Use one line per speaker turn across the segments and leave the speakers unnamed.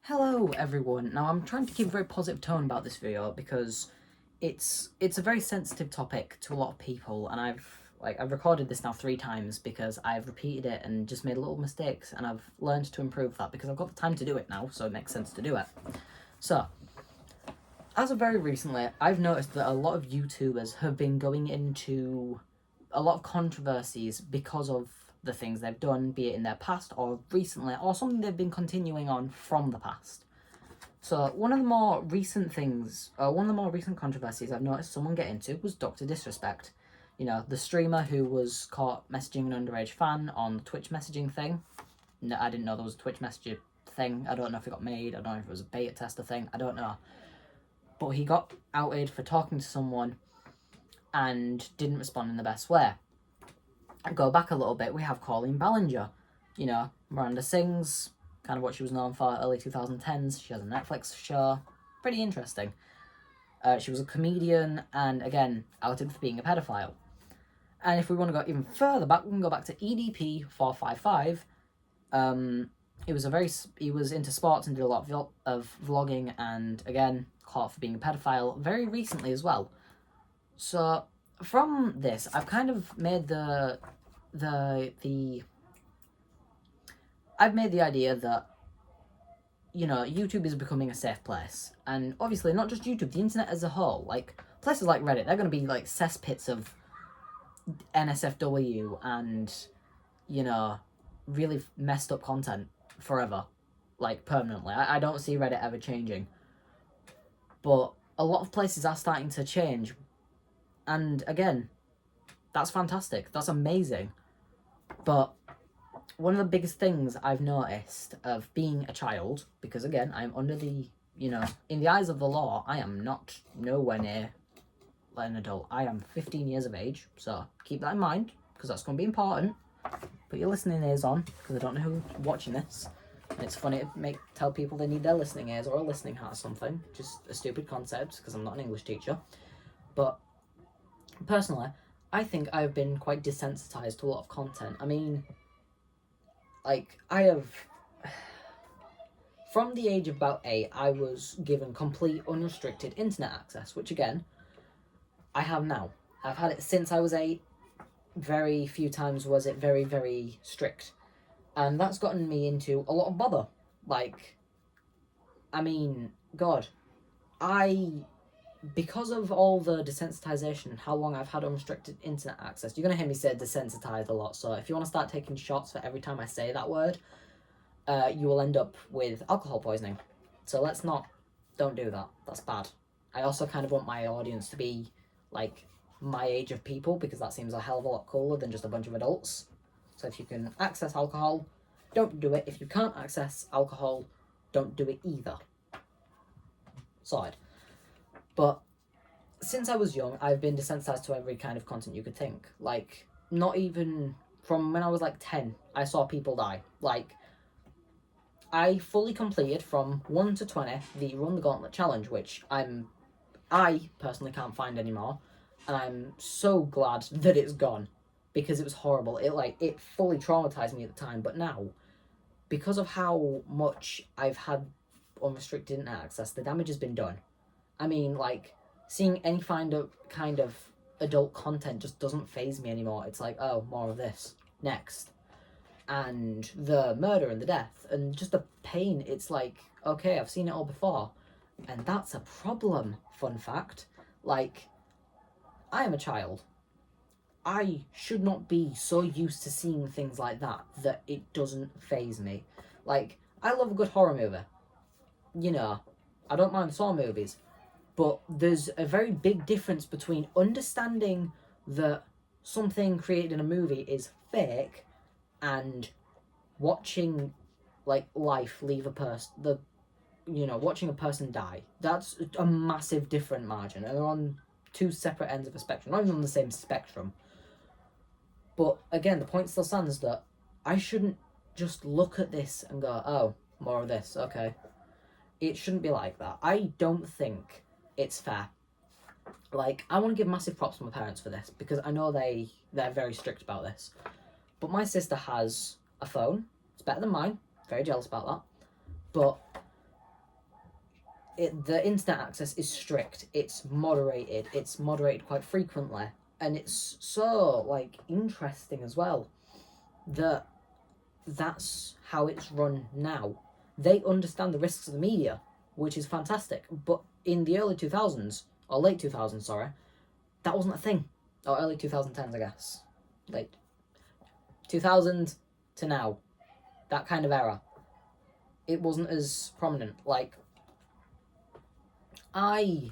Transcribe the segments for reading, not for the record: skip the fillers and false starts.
Hello everyone. Now I'm trying to keep a very positive tone about this video because it's a very sensitive topic to a lot of people, and I've recorded this now 3 times because I've repeated it and just made little mistakes, and I've learned to improve that because I've got the time to do it now, so it makes sense to do it. So, as of very recently, I've noticed that a lot of YouTubers have been going into a lot of controversies because of the things they've done, be it in their past or recently, or something they've been continuing on from the past. So one of the more recent controversies I've noticed someone get into was Dr. Disrespect. You know, the streamer who was caught messaging an underage fan on the Twitch messaging thing. No, I didn't know there was a Twitch messenger thing. I don't know if it got made. I don't know if it was a beta tester thing. I don't know. But he got outed for talking to someone and didn't respond in the best way. Go back a little bit, we have Colleen Ballinger. You know, Miranda Sings, kind of what she was known for, early 2010s. She has a Netflix show. Pretty interesting. She was a comedian and, again, outed for being a pedophile. And if we want to go even further back, we can go back to EDP455. He was into sports and did a lot of vlogging, and, again, caught for being a pedophile very recently as well. So, from this, I've kind of made I've made the idea that, you know, YouTube is becoming a safe place. And obviously, not just YouTube, the internet as a whole. Like, places like Reddit, they're going to be like cesspits of NSFW and, you know, really messed up content forever. Like, permanently. I don't see Reddit ever changing. But a lot of places are starting to change. And again, that's fantastic. That's amazing. But one of the biggest things I've noticed of being a child, because again, I'm under the, you know, in the eyes of the law, I am not nowhere near an adult. I am 15 years of age, so keep that in mind, because that's going to be important. Put your listening ears on, because I don't know who's watching this. And it's funny to tell people they need their listening ears or a listening heart or something. Just a stupid concept, because I'm not an English teacher. But personally, I think I've been quite desensitized to a lot of content. I mean, like, I have... From the age of about 8, I was given complete unrestricted internet access, which, again, I have now. I've had it since I was 8. Very few times was it very, very strict. And that's gotten me into a lot of bother. Like, I mean, God, because of all the desensitization, how long I've had unrestricted internet access, you're going to hear me say desensitized a lot, so if you want to start taking shots for every time I say that word, you will end up with alcohol poisoning. So don't do that. That's bad. I also kind of want my audience to be, like, my age of people, because that seems a hell of a lot cooler than just a bunch of adults. So if you can access alcohol, don't do it. If you can't access alcohol, don't do it either. Sorted. But since I was young, I've been desensitized to every kind of content you could think. Like, not even from when I was like 10, I saw people die. Like, I fully completed from 1 to 20 the Run the Gauntlet challenge, which I personally can't find anymore, and I'm so glad that it's gone, because it was horrible. It fully traumatized me at the time, but now, because of how much I've had unrestricted internet access, the damage has been done. I mean, like, seeing any kind of adult content just doesn't faze me anymore. It's like, oh, more of this. Next. And the murder and the death and just the pain, it's like, okay, I've seen it all before. And that's a problem, fun fact. Like, I am a child. I should not be so used to seeing things like that it doesn't faze me. Like, I love a good horror movie. You know, I don't mind Saw movies. But there's a very big difference between understanding that something created in a movie is fake and watching, like, life leave a person, watching a person die. That's a massive different margin, and they're on 2 separate ends of a spectrum, not even on the same spectrum. But again, the point still stands that I shouldn't just look at this and go, oh, more of this, okay. It shouldn't be like that. I don't think it's fair. Like, I want to give massive props to my parents for this, because I know they're very strict about this. But my sister has a phone. It's better than mine. Very jealous about that. But the internet access is strict. It's moderated. It's moderated quite frequently, and it's so like interesting as well that that's how it's run now. They understand the risks of the media, which is fantastic. But in the early 2000s, or late 2000s, sorry, that wasn't a thing. Or early 2010s, I guess. Like 2000 to now, that kind of era. It wasn't as prominent. Like, I,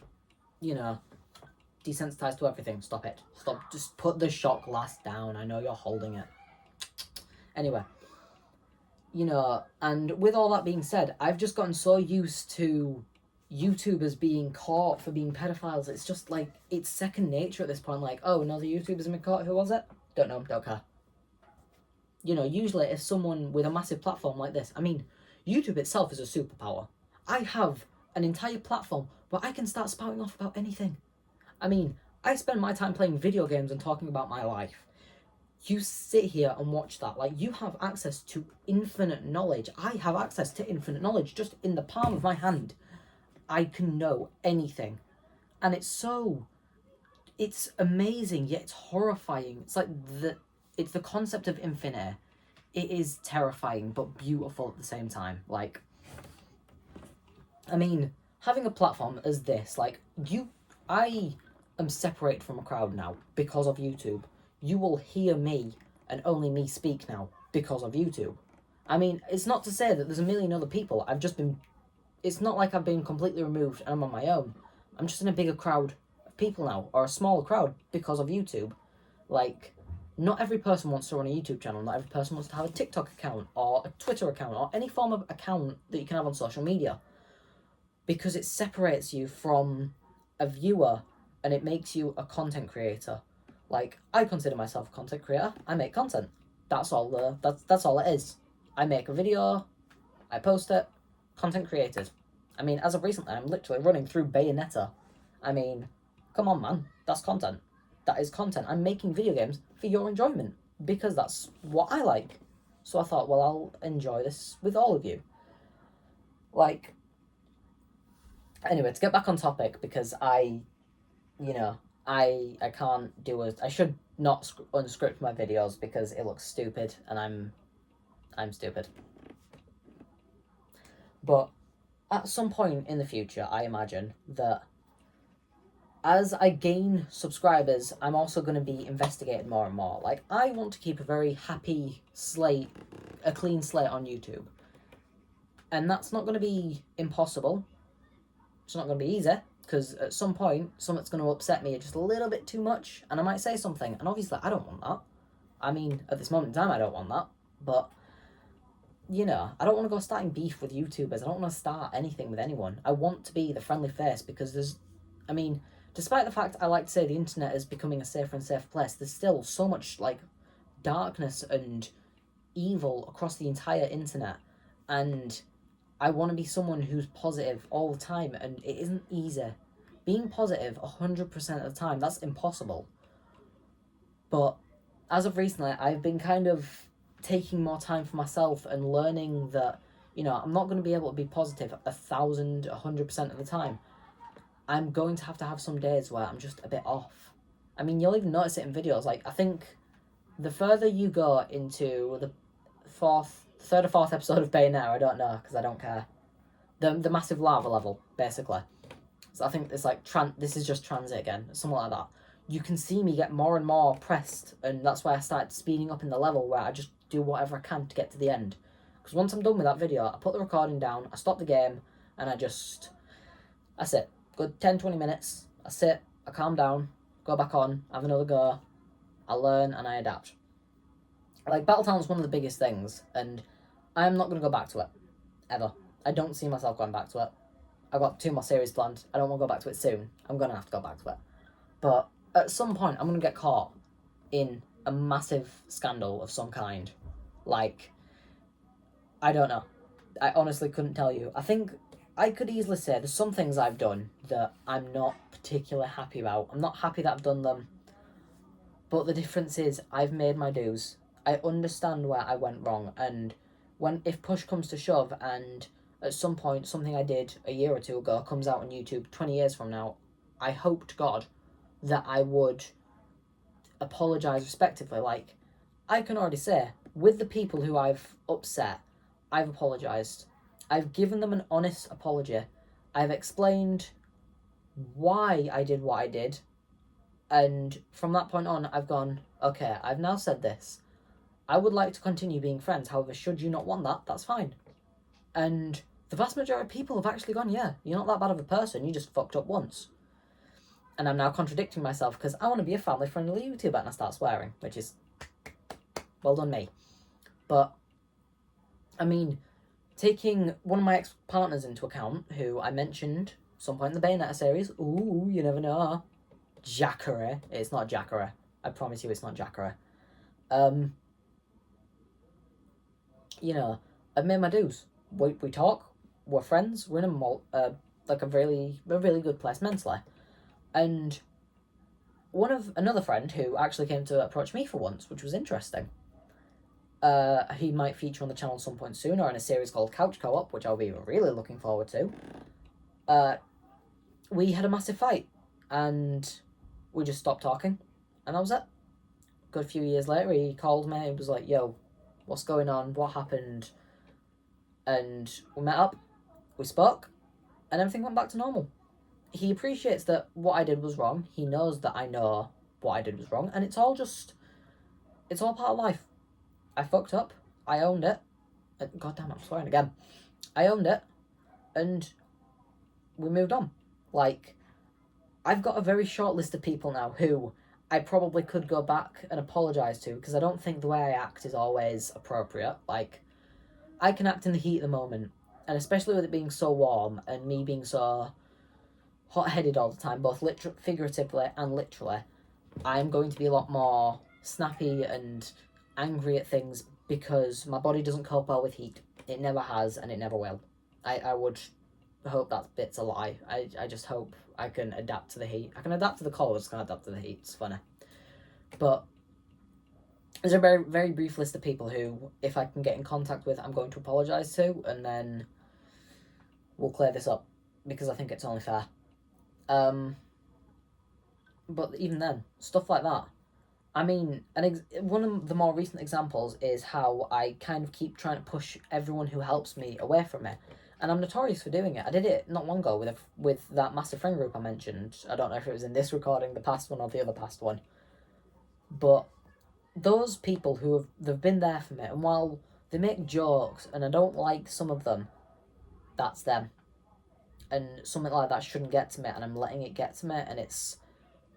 desensitized to everything. Stop it. Stop. Just put the shot glass down. I know you're holding it. Anyway, and with all that being said, I've just gotten so used to YouTubers being caught for being pedophiles. It's just like, it's second nature at this point. Like, oh, another YouTuber's been caught. Who was it? Don't know. Don't care. Usually if someone with a massive platform like this, I mean, YouTube itself is a superpower. I have an entire platform where I can start spouting off about anything. I mean, I spend my time playing video games and talking about my life. You sit here and watch that. Like, you have access to infinite knowledge. I have access to infinite knowledge just in the palm of my hand. I can know anything. And it's amazing, yet it's horrifying. It's like it's the concept of infinity. It is terrifying, but beautiful at the same time. Like, I mean, having a platform as this, like, I am separated from a crowd now because of YouTube. You will hear me and only me speak now because of YouTube. I mean, it's not to say that there's a million other people. It's not like I've been completely removed and I'm on my own. I'm just in a bigger crowd of people now, or a smaller crowd because of YouTube. Like, not every person wants to run a YouTube channel. Not every person wants to have a TikTok account or a Twitter account or any form of account that you can have on social media. Because it separates you from a viewer and it makes you a content creator. Like, I consider myself a content creator. I make content. That's all that's all it is. I make a video, I post it, content created. I mean, as of recently, I'm literally running through Bayonetta. I mean, come on, man. That's content. That is content. I'm making video games for your enjoyment because that's what I like. So I thought, well, I'll enjoy this with all of you. Like, anyway, to get back on topic, because I can't do I should not unscript my videos because it looks stupid and I'm stupid. But at some point in the future, I imagine that as I gain subscribers, I'm also going to be investigating more and more. Like, I want to keep a very happy slate, a clean slate on YouTube. And that's not going to be impossible. It's not going to be easy, because at some point, something's going to upset me just a little bit too much, and I might say something. And obviously, I don't want that. I mean, at this moment in time, I don't want that. But, I don't want to go starting beef with YouTubers. I don't want to start anything with anyone. I want to be the friendly face, because despite the fact I like to say the internet is becoming a safer and safer place, there's still so much, like, darkness and evil across the entire internet. And I want to be someone who's positive all the time, and it isn't easy. Being positive 100% of the time, that's impossible. But as of recently, I've been kind of taking more time for myself and learning that, I'm not going to be able to be positive 100% of the time. I'm going to have some days where I'm just a bit off. I mean, you'll even notice it in videos. Like, I think the further you go into the third or fourth episode of Bayonetta, I don't know, because I don't care. The massive lava level, basically. So I think it's like, this is just transit again, something like that. You can see me get more and more pressed, and that's why I started speeding up in the level, where I just do whatever I can to get to the end. Because once I'm done with that video, I put the recording down, I stop the game, and I sit. Good 10-20 minutes, I sit, I calm down, go back on, have another go, I learn, and I adapt. Like, Battletown's one of the biggest things, and I'm not going to go back to it, ever. I don't see myself going back to it. I've got 2 more series planned, I don't want to go back to it soon, I'm going to have to go back to it. But at some point, I'm going to get caught in a massive scandal of some kind. Like, I don't know. I honestly couldn't tell you. I think I could easily say there's some things I've done that I'm not particularly happy about. I'm not happy that I've done them. But the difference is, I've made my dues. I understand where I went wrong, and if push comes to shove and at some point something I did a year or two ago comes out on YouTube 20 years from now, I hope to God that I would apologise respectively. Like, I can already say, with the people who I've upset, I've apologised. I've given them an honest apology. I've explained why I did what I did. And from that point on, I've gone, okay, I've now said this. I would like to continue being friends. However, should you not want that, that's fine. And the vast majority of people have actually gone, yeah, you're not that bad of a person. You just fucked up once. And I'm now contradicting myself because I want to be a family-friendly YouTuber and I start swearing, which is well done me. But, I mean, taking one of my ex-partners into account, who I mentioned some point in the Bayonetta series, ooh, you never know, Jacare. It's not Jacare. I promise you it's not Jacare. You know, I've made my dues. We talk, we're friends, we're in a like a really good place mentally. And another friend who actually came to approach me for once, which was interesting. He might feature on the channel at some point soon, or in a series called Couch Co-op, which I'll be really looking forward to. We had a massive fight, and we just stopped talking, and that was it. Good few years later, he called me, and was like, yo, what's going on, what happened? And we met up, we spoke, and everything went back to normal. He appreciates that what I did was wrong, he knows that I know what I did was wrong, and it's all part of life. I fucked up, I owned it, god damn, I'm swearing again. I owned it, and we moved on. Like, I've got a very short list of people now who I probably could go back and apologise to, because I don't think the way I act is always appropriate. Like, I can act in the heat of the moment, and especially with it being so warm, and me being so hot-headed all the time, both figuratively and literally, I'm going to be a lot more snappy and angry at things, because my body doesn't cope well with heat. It never has, and it never will. I would hope that bit's a lie. I just hope I can adapt to the heat. I can adapt to the cold, I just can't adapt to the heat. It's funny. But there's a very, very brief list of people who, if I can get in contact with, I'm going to apologise to, and then we'll clear this up, because I think it's only fair. But even then, stuff like that. I mean, one of the more recent examples is how I kind of keep trying to push everyone who helps me away from me. And I'm notorious for doing it. I did it not long ago with that massive friend group I mentioned. I don't know if it was in this recording, the past one, or the other past one. But those people they've been there for me, and while they make jokes, and I don't like some of them, that's them. And something like that shouldn't get to me, and I'm letting it get to me, and it's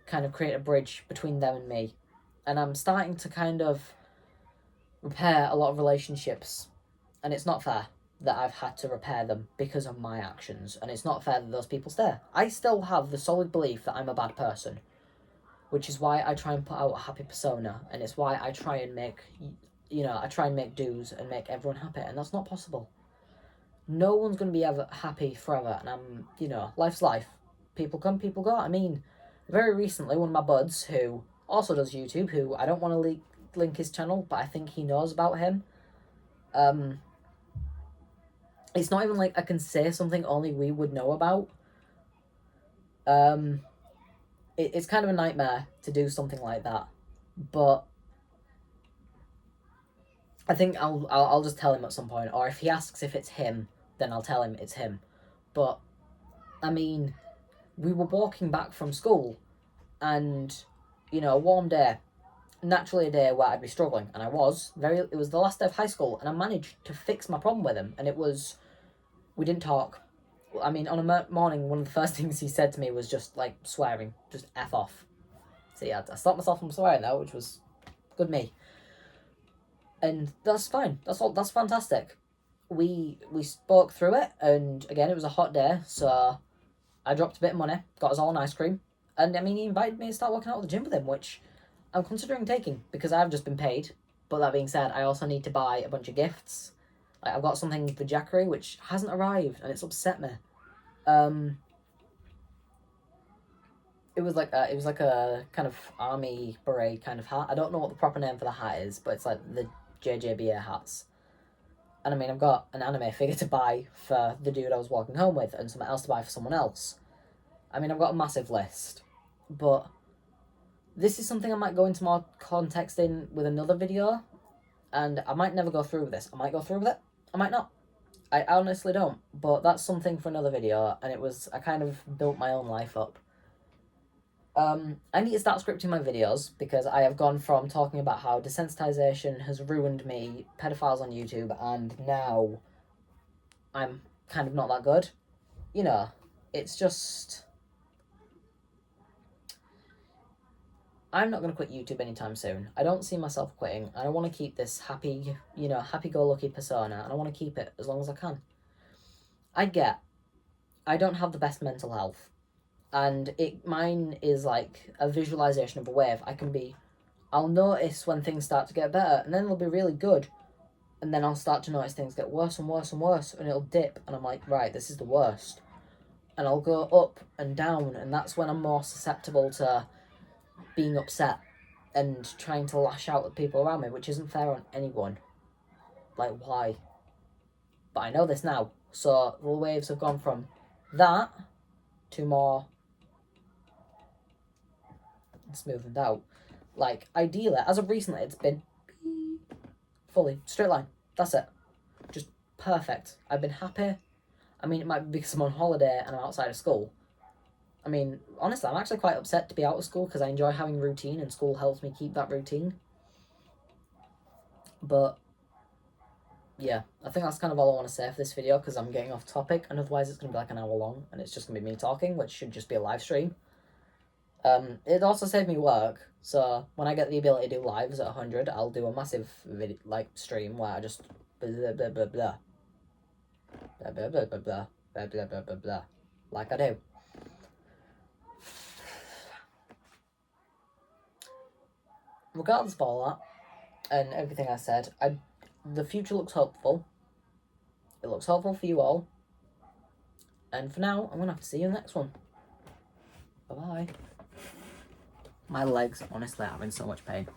kind of create a bridge between them and me. And I'm starting to kind of repair a lot of relationships, and it's not fair that I've had to repair them because of my actions, and it's not fair that those people stay. I still have the solid belief that I'm a bad person, which is why I try and put out a happy persona, and it's why I try and make dues and make everyone happy, and that's not possible. No one's going to be ever happy forever, and life's life. People come, people go. I mean, very recently, one of my buds, who also does YouTube, who I don't want to link his channel, but I think he knows about him. It's not even like I can say something only we would know about. It's kind of a nightmare to do something like that, but I think I'll just tell him at some point, or if he asks if it's him, then I'll tell him it's him. But I mean, we were walking back from school, and a warm day, naturally a day where I'd be struggling, and I was it was the last day of high school, and I managed to fix my problem with him, and we didn't talk. I mean, on a morning, one of the first things he said to me was just, like, swearing, just F off. So yeah, I stopped myself from swearing though, which was good me. And that's fine, that's fantastic. We spoke through it, and again, it was a hot day, so I dropped a bit of money, got us all an ice cream, and I mean, he invited me to start working out at the gym with him, which I'm considering taking, because I've just been paid. But that being said, I also need to buy a bunch of gifts. Like, I've got something for Jackery, which hasn't arrived, and it's upset me. It was like a kind of army beret kind of hat. I don't know what the proper name for the hat is, but it's like the JJBA hats. And I mean, I've got an anime figure to buy for the dude I was walking home with, and something else to buy for someone else. I mean, I've got a massive list. But this is something I might go into more context in with another video. And I might never go through with this. I might go through with it. I might not. I honestly don't. But that's something for another video. And I kind of built my own life up. I need to start scripting my videos because I have gone from talking about how desensitization has ruined me, pedophiles on YouTube, and now I'm kind of not that good. You know, it's just... I'm not going to quit YouTube anytime soon. I don't see myself quitting. I want to keep this happy-go-lucky persona, and I want to keep it as long as I can. I don't have the best mental health. And mine is like a visualization of a wave. I'll notice when things start to get better, and then they'll be really good. And then I'll start to notice things get worse and worse and worse, and it'll dip, and I'm like, right, this is the worst. And I'll go up and down, and that's when I'm more susceptible to being upset and trying to lash out at people around me, which isn't fair on anyone. Like, why? But I know this now. So the waves have gone from that to more smoothened out. Like, ideally, as of recently, it's been fully straight line. That's it. Just perfect. I've been happy. I mean, it might be because I'm on holiday and I'm outside of school. I mean, honestly, I'm actually quite upset to be out of school because I enjoy having routine and school helps me keep that routine. But yeah, I think that's kind of all I want to say for this video because I'm getting off topic, and otherwise it's going to be like an hour long and it's just going to be me talking, which should just be a live stream. It also saved me work, so when I get the ability to do lives at 100, I'll do a massive video, stream where I just blah blah blah blah blah blah blah blah blah blah blah blah blah blah blah, like I do. Regardless of all that and everything I said, the future looks hopeful. It looks hopeful for you all. And for now, I'm gonna have to see you in the next one. Bye bye. My legs, honestly, are in so much pain.